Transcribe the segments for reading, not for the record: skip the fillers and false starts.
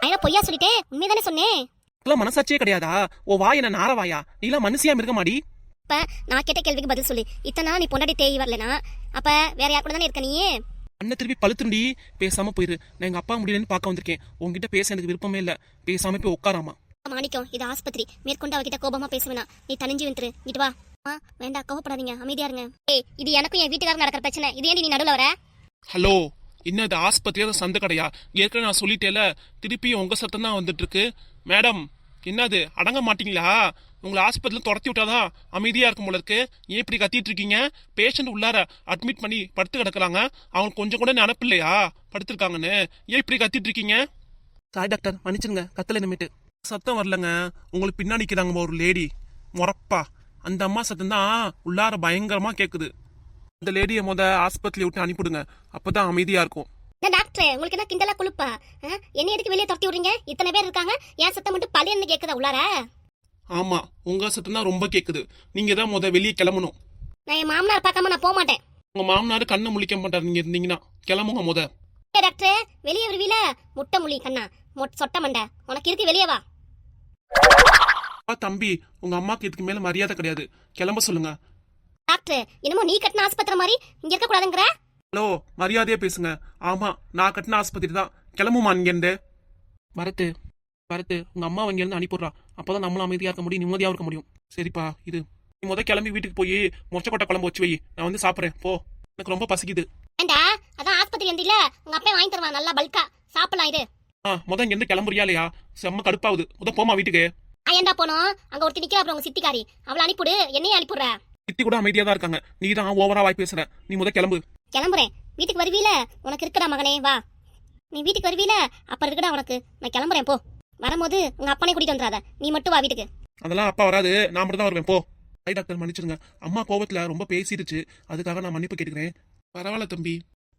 நான் பொய்யா சொல்லிட்டேன், உண்மைதானே சொன்னேன். இதெல்லாம் மனசாட்சியே கிடையாதா? ஓ வாய் என்ன நாரவாயா? நீலாம் மனுஷியா இருக்க மாடி. இப்ப நான் கேட்ட கேள்விக்கு பதில் சொல்லு. இத்தனை நீ பொண்டாட்டி தேய் வரலனா அப்ப வேற யார் கூட தானே இருக்க நீ? அண்ணன் திருப்பி பழுத்துண்டி. பேசாம போயிரு. நான் எங்க அப்பா முடியலன்னு பார்க்க வந்திருக்கேன். உங்ககிட்ட பேச எனக்கு விருப்பமே இல்ல. பேசாம போய் உட்காராமா. மாணிக்கம், இது ஆஸ்பத்திரி. மேற்கொண்டு அவகிட்ட கோபமா பேசுவேனா? நீ தனிஞ்சு வந்துரு. இட்டு வா. வேண்டாம், கோவப்படாதீங்க, அமைதியா இருங்க. இது எனக்கும் என் வீட்டுக்காரங்க நடக்கிற பிரச்சனை. இது ஏன் நீ நடுவுல வர? ஹலோ, என்ன இது ஆஸ்பத்திரியா சந்த கடையா? ஏற்கனவே நான் சொல்லிட்டேல, திருப்பி உங்க சத்தம் தான் வந்துட்டு இருக்கு. மேடம், என்னது அடங்க மாட்டீங்களா? உங்களை ஆஸ்பத்திரியில் துரத்தி விட்டாதான் அமைதியா இருக்கும் போல இருக்கு. ஏன் இப்படி கத்திட்டு இருக்கீங்க? பேஷண்ட் உள்ளார அட்மிட் பண்ணி படுத்து கிடக்குறாங்க. அவங்களுக்கு கொஞ்சம் கூட நினப்பு இல்லையா படுத்திருக்காங்கன்னு? ஏன் இப்படி கத்திட்டு இருக்கீங்க? சாய் டாக்டர், மன்னிச்சிருங்க, கத்தல நிமிட்டு. சத்தம் வரலங்க, உங்களுக்கு பின்னாடி நிற்கிறாங்க ஒரு லேடி முறப்பா. அந்த அம்மா சத்தம் தான் உள்ளார பயங்கரமா கேக்குது. அந்த லேடியை ஆஸ்பத்திரி விட்டு அனுப்பிடுங்க, அப்பதான் அமைதியா இருக்கும். டாக்டர், உங்களுக்கு என்ன கிண்டலா குழுப்பா? என்ன எதுக்கு வெளியே துரத்தி விடுறீங்க? இத்தனை பேர் இருக்காங்க, ஏன் சத்தம் மட்டும் பழையன்னு கேக்குதா உள்ளார? ஆமா, உங்க சத்தம் தான் ரொம்ப கேக்குது. நீங்க தான் வெளியே கிளம்பணும். நான் என் மாமனார் பார்க்காம நான் போக மாட்டேன். உங்க மாமனார் கண்ணை முழிக்க மாட்டாரு. நீங்க இருந்தீங்கன்னா கிளம்புங்க டாக்டர், வெளியே வருவீல? முட்டை முழி கண்ணா, சொட்ட மண்டை, உனக்கு இருக்கு, வெளியே வா. தம்பி, உங்க அம்மாக்கு இதுக்கு மேல மரியாதை கிடையாது. கிளம்ப சொல்லுங்க. டாக்டர், என்னமோ நீ கட்டின ஆஸ்பத்திரி மாதிரி இங்க இருக்க கூடாதுங்கற? ஹலோ, மரியாதையா பேசுங்க. ஆமா, நான் கட்டின ஆஸ்பத்திரி தான். கிளம்புமா இங்க. வரட்டு உங்க அம்மா இங்க இருந்து அனுப்பிடுறா. அப்பதான் நம்மளும் அமைதியா இருக்க முடியும், நிம்மதியா இருக்க முடியும். சரிப்பா, இது நீ கிளம்பி வீட்டுக்கு போய் மொச்சக்கொட்டை குழம்பு வச்சு வை. நான் வந்து சாப்பிடுறேன். போ, எனக்கு ரொம்ப பசிக்குது. ஏண்டா, அதான் ஆஸ்பத்திரி வந்தில, உங்க அப்பா வாங்கி தருவான் நல்லா பல்கா. சாப்பிடலாம் இரு. இங்க இருந்து கிளம்புறியா இல்லையா? செம்ம கடுப்பாவுது. போமா வீட்டுக்கு. ஏண்டா போனோம்? அங்க ஒருத்தி நிக்கிறா, அப்புறம் உங்க சித்திக்காரி. அவளை அனுப்பிடு, என்னையும் அனுப்பிடுற. சித்தி கூட அமைதியா தான் இருக்காங்க. நீ தான் ஓவரா வாய் பேசுற. நீ கிளம்பு. கிளம்புறேன். வீட்டுக்கு வருவீல? உனக்கு இருக்கடா மகனே, வா. நீ வீட்டுக்கு வருவீல, அப்ப இருக்கடா உனக்கு. நான் கிளம்புறேன், போ. வரும்போது உங்க அப்பனை கூட்டிட்டு வந்துடாத, நீ மட்டும் வா வீட்டுக்கு. அதெல்லாம் அப்பா வராது, நான் மட்டும் தான் வருவேன். போ. ஐ டாக்டர், மன்னிச்சிருங்க. அம்மா கோபத்துல ரொம்ப பேசிடுச்சு, அதுக்காக நான் மன்னிப்பு கேட்டுக்கிறேன். பரவாயில்ல தம்பி.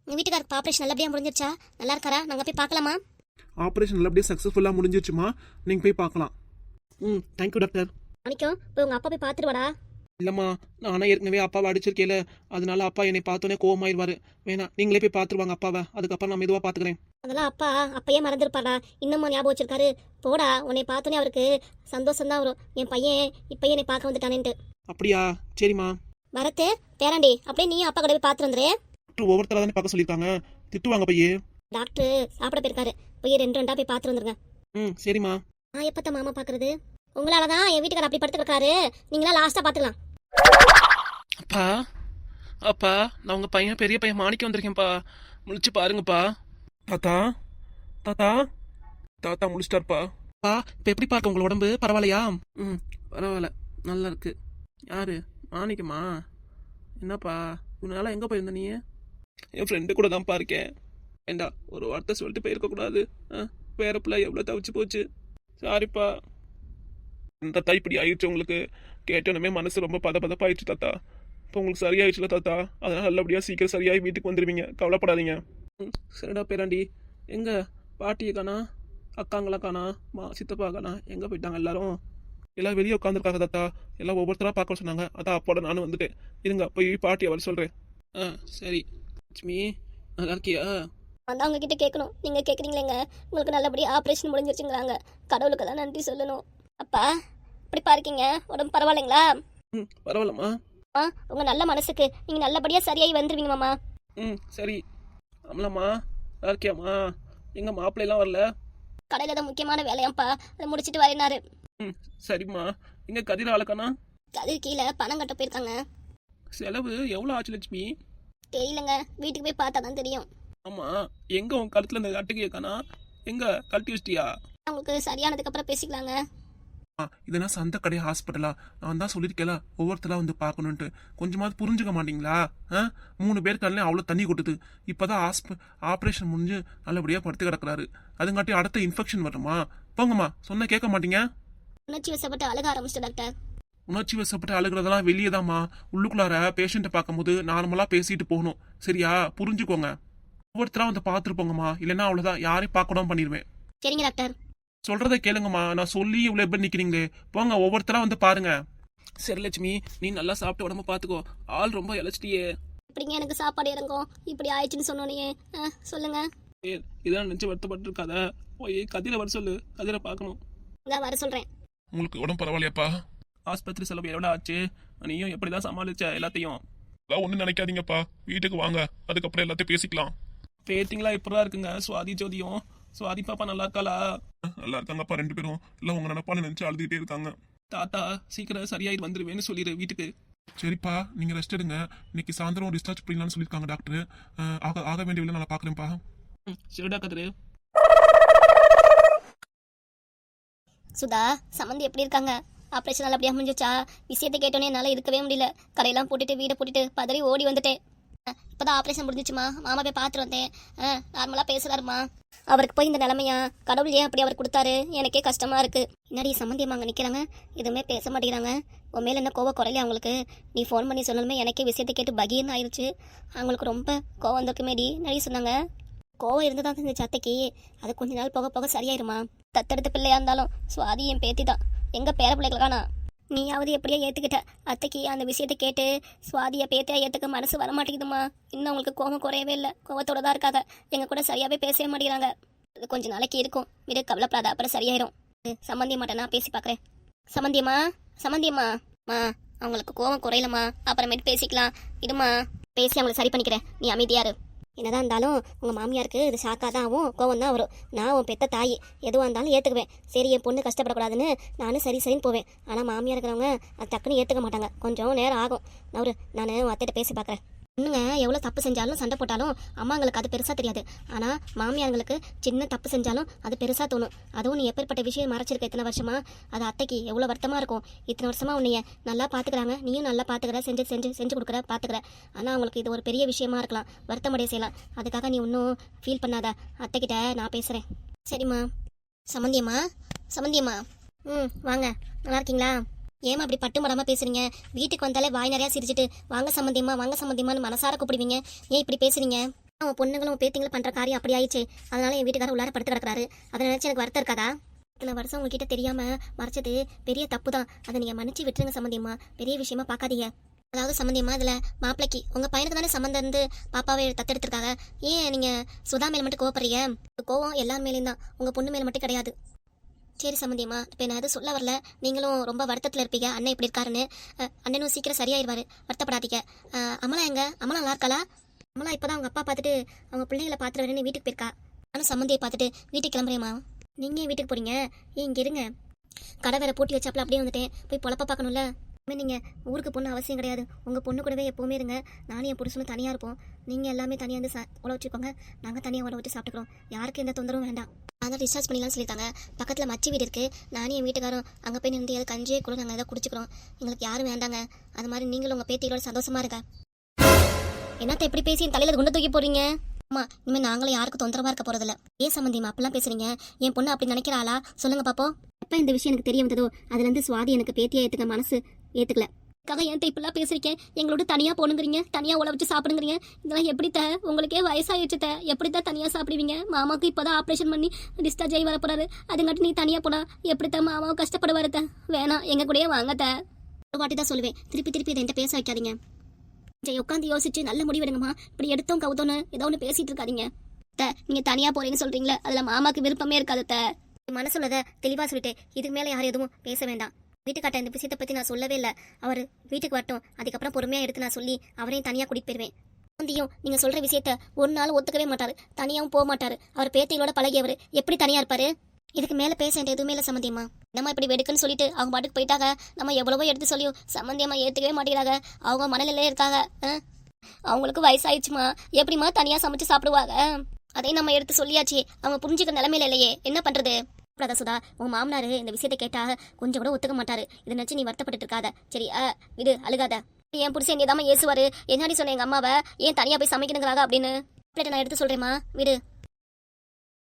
உங்க வீட்டுக்காருக்கு ஆபரேஷன் நல்லபடியா முடிஞ்சிருச்சா? நல்லா இருக்காரா? நாங்க போய் பார்க்கலாமா? ஆபரேஷன் நல்லபடியா சக்சஸ்ஃபுல்லா முடிஞ்சிருச்சுமா. நீங்க போய் பார்க்கலாம். Thank you doctor. மணிக்கும், போய் உங்க அப்பா போய் பார்த்துட்டு வாடா. இல்லம்மா, நானே ஏற்கனவே அப்பாவை அடிச்சிருக்கேல, அதனால அப்பா என்னை பார்த்தோன்னே கோவமாயிருவாரு. வேணாம், நீங்களே போய் பார்த்துருவாங்க அப்பாவை. அதுக்கப்புறம் நான் மெதுவா பாத்துக்கிறேன். அதெல்லாம் அப்பா அப்பயே மறந்துருப்பாடா, இன்னமும் ஞாபகம் வச்சிருக்காரு. போடா, உன்னை பார்த்தோன்னே அவருக்கு சந்தோஷம் தான் வரும். என் பையன் இப்பயே என்னை பார்க்க வந்துட்டானேன்ட்டு. அப்படியா? சரிம்மா. வரத்து பேராண்டி, அப்படியே நீ அப்பா கடை போய் பார்த்துட்டு வந்துரு. ஒவ்வொருத்தரா தானே பார்க்க சொல்லியிருக்காங்க, திட்டுவாங்க பையே. டாக்டர் சாப்பிட போயிருக்காரு, போய் ரெண்டா போய் பார்த்துட்டு வந்துருங்க. சரிம்மா. நான் எப்பத்தான் மாமா பாக்குறது? உங்களாலதான் என் வீட்டுக்கார அப்படி படுத்து கிடக்காரு. நீங்களா லாஸ்டா பாத்துக்கலாம். அப்பா, அப்பா, நான் உங்க பையன், பெரிய பையன் மாணிக்க வந்திருக்கேன்ப்பா. முழிச்சு பாருங்கப்பா. தாத்தா, தாத்தா, தாத்தா முழிச்சிட்டாருப்பா. பா, இப்ப எப்படி பார்க்க உங்களோட உடம்பு? பரவாயில்லையா? பரவாயில்ல, நல்லா இருக்கு. யாரு? மாணிக்கமா? என்னப்பா, இவனால எங்க போயிருந்த நீ? என் ஃப்ரெண்டு கூட தான்ப்பா இருக்கேன். ஏண்டா, ஒரு வார்த்தை சொல்லிட்டு போயிருக்க கூடாது? வேற பிள்ளை எவ்வளவு தவிச்சு போச்சு. சாரிப்பா. தாத்தா, இப்படி ஆயிடுச்சு உங்களுக்கு. கேட்டோன்னே மனசு ரொம்ப பதப்பதப்பாயிடுச்சு தாத்தா. இப்போ உங்களுக்கு சரியாயிடுச்சுல தாத்தா. அதனால நல்லபடியா சீக்கிரம் சரியாகி வீட்டுக்கு வந்துடுவீங்க, கவலைப்படாதீங்க. சரிடா பேராண்டி. எங்க பாட்டியை காணா, அக்காங்களா காணா, சித்தப்பா காணா, எங்க போயிட்டாங்க எல்லாரும்? எல்லாம் வெளியே உட்காந்துருக்காங்க தாத்தா. எல்லாம் ஒவ்வொருத்தரா பார்க்க சொன்னாங்க. அதான் அப்போட நானும் வந்துட்டேன். இருங்க, போய் பாட்டியை வர சொல்றேன். சரி. லட்சுமி, நல்லா இருக்கியா? அதான் உங்ககிட்ட கேட்கணும், நீங்க கேட்குறீங்களேங்க. உங்களுக்கு நல்லபடியா ஆப்ரேஷன் முடிஞ்சிருச்சுங்கிறாங்க. கடவுளுக்கு தான் நன்றி சொல்லணும். அப்பா, இப்படி பாருக்கீங்க, உடம்பு பரவாயில்லைங்களா? பரவாயில்லம்மா. உங்க நல்ல மனசுக்கு நீங்க நல்லபடியா சரியாகி வந்துருவீங்க மாமா. சரி. அமலாம்மா, நல்லா இருக்கியாம்மா? எங்க மாப்பிள்ளைலாம் வரல? கடையில தான் முக்கியமான வேலையாம்ப்பா, அதை முடிச்சிட்டு வரேனாரு. சரிம்மா. எங்க கதிர ஆளுக்கானா? கதிர் கீழே பணம் கட்ட போயிருக்காங்க. செலவு எவ்வளவு ஆச்சு லட்சுமி? தெரியலங்க, வீட்டுக்கு போய் பார்த்தா தான் தெரியும். ஆமா, எங்க உன் கழுத்துல இந்த அட்டைக்கு காணா? எங்க கழட்டி வச்சிட்டியா? உங்களுக்கு சரியானதுக்கு அப்புறம் பேசிக்கலாங்க. இதெல்லாம் சந்த கடை ஹாஸ்பிட்டலா? நான் தான் சொல்லியிருக்கேல, ஒவ்வொருத்தரா வந்து பார்க்கணுன்ட்டு. கொஞ்சமாவது புரிஞ்சுக்க மாட்டீங்களா? 3 பேர் கண்ணிலே அவ்வளோ தண்ணி கொட்டுது. இப்போதான் ஆப்ரேஷன் முடிஞ்சு நல்லபடியாக படுத்து கிடக்குறாரு. அதுங்காட்டி அடுத்த இன்ஃபெக்ஷன் வருமா? போங்கம்மா, சொன்ன கேட்க மாட்டீங்க. உணர்ச்சி வசப்பட்டு அழுக ஆரம்பிச்சிட்டு டாக்டர். உணர்ச்சி வசப்பட்டு அழுகிறதெல்லாம் வெளியே தான்மா. உள்ளுக்குள்ளார பேஷண்ட்டை பார்க்கும்போது நார்மலா பேசிட்டு போகணும். சரியா? புரிஞ்சுக்கோங்க. ஒவ்வொருத்தரா வந்து பார்த்துட்டு போங்கம்மா, இல்லைன்னா அவ்வளோதான், யாரையும் பார்க்கணும் பண்ணிடுவேன். சரிங்க டாக்டர். சொல்றதை கேளுங்கம்மா, நான் சொல்லி இவ்வளவு பேர் நிக்கிறீங்களே. போங்க, ஒவ்வொருத்தரா வந்து பாருங்க. சரி லட்சுமி, நீ நல்லா சாப்பிட்டு உடம்பு பாத்துக்கோ. ஆள் ரொம்ப இழைச்சிட்டியே. இப்படிங்க எனக்கு சாப்பாடு இறங்கும், இப்படி ஆயிடுச்சுன்னு சொன்னோன்னே. சொல்லுங்க. இதான் நினச்சி வருத்தப்பட்டு இருக்காத. போய் கதிரை வர சொல்லு, கதிரை பார்க்கணும். இதான் வர சொல்றேன். உங்களுக்கு உடம்பு பரவாயில்லையாப்பா? ஆஸ்பத்திரி செலவு எவ்வளோ ஆச்சு? நீயும் எப்படிதான் சமாளிச்ச எல்லாத்தையும்? அதெல்லாம் ஒன்றும் நினைக்காதீங்கப்பா, வீட்டுக்கு வாங்க, அதுக்கப்புறம் எல்லாத்தையும் பேசிக்கலாம். பேத்திங்களா இப்படிதான் இருக்குங்க சுவாதி ஜோதியும். சுவாதி பாப்பா நல்லா இருக்காளா? நல்லா இருக்காங்கப்பா, 2 பேரும். இல்லை உங்க நினைப்பான்னு நினைச்சு அழுதுகிட்டே இருக்காங்க. தாத்தா சீக்கிரம் சரியாயிட்டு வந்துருவேன்னு சொல்லிடு வீட்டுக்கு. சரிப்பா, நீங்க ரெஸ்ட் எடுங்க. இன்னைக்கு சாயந்தரம் டிஸ்சார்ஜ் பண்ணிடலாம்னு சொல்லியிருக்காங்க டாக்டர். ஆக வேண்டிய வேலை நான் பார்க்குறேன்ப்பா. சரிடா கதிரு. சுதா, சம்மந்தி எப்படி இருக்காங்க? ஆப்ரேஷன் நல்லபடியா முடிஞ்சிச்சா? விஷயத்தை கேட்டோன்னே என்னால் இருக்கவே முடியல. கடையெல்லாம் போட்டுட்டு வீடை போட்டுட்டு பதறி ஓடி வந்துட்டேன். இப்போதான் ஆப்ரேஷன் முடிஞ்சிச்சுமா, மாமா போய் பார்த்துட்டு வந்தேன். நார்மலாக பேசுகிறாருமா. அவருக்கு போய் இந்த நிலைமையா? கடவுள் ஏன் அப்படி அவர் கொடுத்தாரு? எனக்கே கஷ்டமாக இருக்குது. என்னடி சம்மந்தியம்மா அங்கே நிற்கிறாங்க, எதுவுமே பேச மாட்டேங்கிறாங்க. உன் மேலே என்ன கோவம் குறையில அவங்களுக்கு? நீ ஃபோன் பண்ணி சொன்னாலுமே எனக்கே விஷயத்தை கேட்டு பகீர்னு ஆயிடுச்சு. அவங்களுக்கு ரொம்ப கோவம் வந்திருக்குமேடி. நிறைய சொன்னாங்க. கோவம் இருந்து தான் செஞ்ச அத்தைக்கு. அது கொஞ்ச நாள் போக போக சரியாயிருமா. தத்தெடுத்த பிள்ளையா இருந்தாலும் சுவாதி என் பேத்தி தான். எங்க பேர பிள்ளைகளுக்கானா நீயாவது எப்படியா ஏத்துக்கிட்ட? அத்தைக்கு அந்த விஷயத்தை கேட்டு சுவாதியை பேத்தியா ஏத்துக்க மனசு வர மாட்டேங்குதுமா. இன்னும் அவங்களுக்கு கோவம் குறையவே இல்லை, கோவத்தோட தான் இருக்காங்க. எங்க கூட சரியாவே பேசவே மாட்டேங்கிறாங்க. அது கொஞ்ச நாளைக்கு இருக்கும், விட கவலைப்படாத, அப்புறம் சரியாயிரும். சம்மந்தியம்மாட்ட நான் பேசி பார்க்குறேன். சம்மந்தியம்மா, சம்மந்தியம்மா, அவங்களுக்கு கோவம் குறையலம்மா, அப்புறமேட்டு பேசிக்கலாம். இதுமா பேசி அவங்களை சரி பண்ணிக்கிறேன், நீ அமைதியாரு. என்னதான் இருந்தாலும் உங்கள் மாமியாருக்கு இது ஷாக்காக தான் ஆகும், கோவம் தான் வரும். நான் உன் பெத்த தாய், எதுவாக இருந்தாலும் ஏற்றுக்குவேன். சரி, என் பொண்ணு கஷ்டப்படக்கூடாதுன்னு நானும் சரின்னு போவேன். ஆனால் மாமியார் இருக்கிறவங்க அது டக்குன்னு ஏற்றுக்க மாட்டாங்க, கொஞ்சம் நேரம் ஆகும். நான் உன் அத்தைகிட்ட பேசி பார்க்குறேன். இன்னுங்க எவ்வளோ தப்பு செஞ்சாலும் சண்டை போட்டாலும் அம்மாங்களுக்கு அது பெருசாக தெரியாது. ஆனால் மாமியார்களுக்கு சின்ன தப்பு செஞ்சாலும் அது பெருசாக தோணும். அதுவும் நீ எப்பேற்பட்ட விஷயம் மறைச்சிருக்க இத்தனை வருஷமா, அது அத்தைக்கு எவ்வளோ வருத்தமாக இருக்கும். இத்தனை வருஷமா உன்னைய நல்லா பார்த்துக்கிறாங்க, நீயும் நல்லா பார்த்துக்கிற, செஞ்சு கொடுக்குற, பார்த்துக்கிற. ஆனால் அவங்களுக்கு இது ஒரு பெரிய விஷயமா இருக்கலாம், வருத்தமடைய செய்யலாம். அதுக்காக நீ ஒன்றும் ஃபீல் பண்ணாத. அத்தைக்கிட்ட நான் பேசுகிறேன். சரிம்மா. சம்மந்தியம்மா, சம்மந்தியம்மா, வாங்க. நல்லா இருக்கீங்களா? ஏமா அப்படி பட்டு மரமா பேசுறீங்க? வீட்டுக்கு வந்தாலே வாய் நிறையா சிரிச்சிட்டு வாங்க சம்மந்தியம்மா, வாங்க சம்மந்தியம்மான்னு மனசார கூப்பிடுவீங்க. ஏன் இப்படி பேசுறீங்க? அவன் பொண்ணுங்களும் பேத்திங்களும் பண்ற காரியம் அப்படி ஆயிடுச்சு. அதனால என் வீட்டுக்காரர் உள்ளார படுத்து கிடக்குறாரு. அதை நினைச்சு எனக்கு வருத்தம் இருக்காதா? இத்தனை வருஷம் உங்ககிட்ட தெரியாம மறைச்சது பெரிய தப்பு தான். அதை நீங்க மன்னிச்சு விட்டுருங்க சம்மந்தியம்மா, பெரிய விஷயமா பார்க்காதீங்க. அதாவது சம்மந்தியம்மா, இதுல மாப்பிளைக்கு உங்க பையனுக்கு தானே சம்மந்தம் இருந்து பாப்பாவை தத்தெடுத்திருக்காங்க. ஏன் நீங்க சுதா மேல மட்டும் கோவப்படுறீங்க? கோவம் எல்லார் மேலேயும் தான், உங்க பொண்ணு மேல மட்டும் கிடையாது. சரி சம்மந்தியம்மா, இப்போ நான் எதுவும் சொல்ல வரல. நீங்களும் ரொம்ப வருத்தத்தில் இருப்பீங்க, அண்ணன் இப்படி இருக்காருன்னு. அண்ணனும் சீக்கிரம் சரியாயிருவாரு, வருத்தப்படாதீங்க. அமலா எங்க? அமலா நல்லா இருக்காளா? அமலா இப்போ தான் அவங்க அப்பா பார்த்துட்டு அவங்க பிள்ளைங்களை பார்த்துட்டு வரேன்னு வீட்டுக்கு போயிருக்கா. நானும் சம்மந்தியை பார்த்துட்டு வீட்டுக்கு கிளம்புறேம்மா. நீங்கள் ஏன் வீட்டுக்கு போறீங்க? ஏன் இங்கே இருங்க. கடை வேற பூட்டி வச்சாப்புல அப்படியே வந்துட்டேன். போய் பொழப்ப பார்க்கணும்ல. நீங்கள் ஊருக்கு பொண்ணு அவசியம் கிடையாது, உங்கள் பொண்ணு கூடவே எப்போவுமே இருங்க. நானும் என் புருஷனும் தனியாக இருப்போம். நீங்கள் எல்லாமே தனியாக வந்து உழ வச்சுக்கோங்க, நாங்கள் தனியாக உழ வச்சு சாப்பிட்டுக்கிறோம். யாருக்கும் எந்த தொந்தரவும் வேண்டாம். அதான் டிஸ்சார்ஜ் பண்ணிடலாம்னு சொல்லியிருக்காங்க. பக்கத்தில் மச்சி வீடு இருக்குது, நானும் என் வீட்டுக்காரும் அங்கே போய் நின்று எதாவது கஞ்சியே கூட நாங்கள் எதாவது குடிச்சிக்கிறோம். எங்களுக்கு யாரும் வேண்டாங்க. அது மாதிரி நீங்களும் உங்கள் பேத்திகளோட சந்தோஷமா இருக்க. என்னத்த எப்படி பேசி என் தலையில் குண்டை தூக்கி போறீங்க? அம்மா, இனிமேல் நாங்களும் யாருக்கும் தொந்தரவா இருக்க போறதில்ல. ஏன் சம்மந்தியம்மா அப்படிலாம் பேசுறீங்க? என் பொண்ணு அப்படி நினைக்கிறாளா? சொல்லுங்க பாப்போம். எப்போ இந்த விஷயம் எனக்கு தெரிய வந்ததோ அதுலேருந்து சுவாதி எனக்கு பேத்தியா ஏற்றுக்க மனசு ஏற்றுக்கல. அதுக்காக ஏன் இப்பெல்லாம் பேசுறீங்க? எங்களோட தனியாக போகணுங்கிறீங்க, தனியாக உழ வச்சு சாப்பிடுங்கிறீங்க. இதெல்லாம் எப்படித்த? உங்களுக்கே வயசாகிடுச்சுத்த, எப்படித்தான் தனியாக சாப்பிடுவீங்க? மாமாவுக்கு இப்போதான் ஆப்ரேஷன் பண்ணி டிஸ்சார்ஜ் ஆகி வர போறாரு. அதுங்காட்டி நீ தனியாக போனா எப்படித்தான் மாமாவை கஷ்டப்படுவாருத்த? வேணாம், எங்க கூடயே வாங்கத்த. ஒரு வாட்டி தான் சொல்லுவேன், திருப்பி திருப்பி இதை என்கிட்ட பேச வைக்காதீங்க. கொஞ்சம் உட்காந்து யோசிச்சு நல்ல முடிவெடுங்கம்மா. இப்படி எடுத்தோம் கவுத்தோன்னு ஏதோ ஒன்று பேசிட்டு இருக்காதீங்க. நீங்க தனியாக போறீங்கன்னு சொல்றீங்களே, அதுல மாமாவுக்கு விருப்பமே இருக்காதுத்த. மனசுள்ளதை தெளிவாக சொல்லிட்டு இதுக்கு மேலே யாரும் எதுவும் பேச வேண்டாம். வீட்டுக்காட்ட இந்த விஷயத்தை பற்றி நான் சொல்லவே இல்லை. அவர் வீட்டுக்கு வரட்டும், அதுக்கப்புறம் பொறுமையாக எடுத்து நான் சொல்லி அவரையும் தனியாக கூட்டிகிட்டு போயிடுவேன். சந்தியும் நீங்கள் சொல்கிற விஷயத்த ஒரு நாள் ஒத்துக்கவே மாட்டார், தனியாகவும் போக மாட்டார். அவர் பேத்திகளோட பழகியவர் எப்படி தனியாக இருப்பார்? இதுக்கு மேலே பேச வேண்டிய எதுவுமே இல்லை சம்மந்தியம்மா. நம்ம இப்படி வெடுக்குன்னு சொல்லிட்டு அவங்க பாட்டுக்கு போயிட்டாங்க. நம்ம எவ்வளவோ எடுத்து சொல்லியும் சம்மந்தியம்மா ஏற்றுக்கவே மாட்டேங்கிறாங்க. அவங்க மனநிலையே இருக்காங்க. அவங்களுக்கு வயசாயிடுச்சுமா, எப்படிமா தனியாக சமைச்சு சாப்பிடுவாங்க? அதையும் நம்ம எடுத்து சொல்லியாச்சு, அவங்க புரிஞ்சுக்கிற நிலைமையில இல்லையே, என்ன பண்ணுறது? சுதா, உன் மாமனாரு இந்த விஷயத்தை கேட்டா கொஞ்சம் கூட ஒத்துக்க மாட்டாரு. இதை நினைச்சு நீ வருத்தப்பட்டு இருக்காத, சரியா? விடு, அழுகாத. என் புருஷன் ஏதாம ஏசுவாரு. என்னாடி சொன்ன எங்க அம்மாவை ஏன் தனியா போய் சமைக்கணுங்கிறாங்க அப்படின்னு. நான் எடுத்து சொல்றேம்மா, விடு.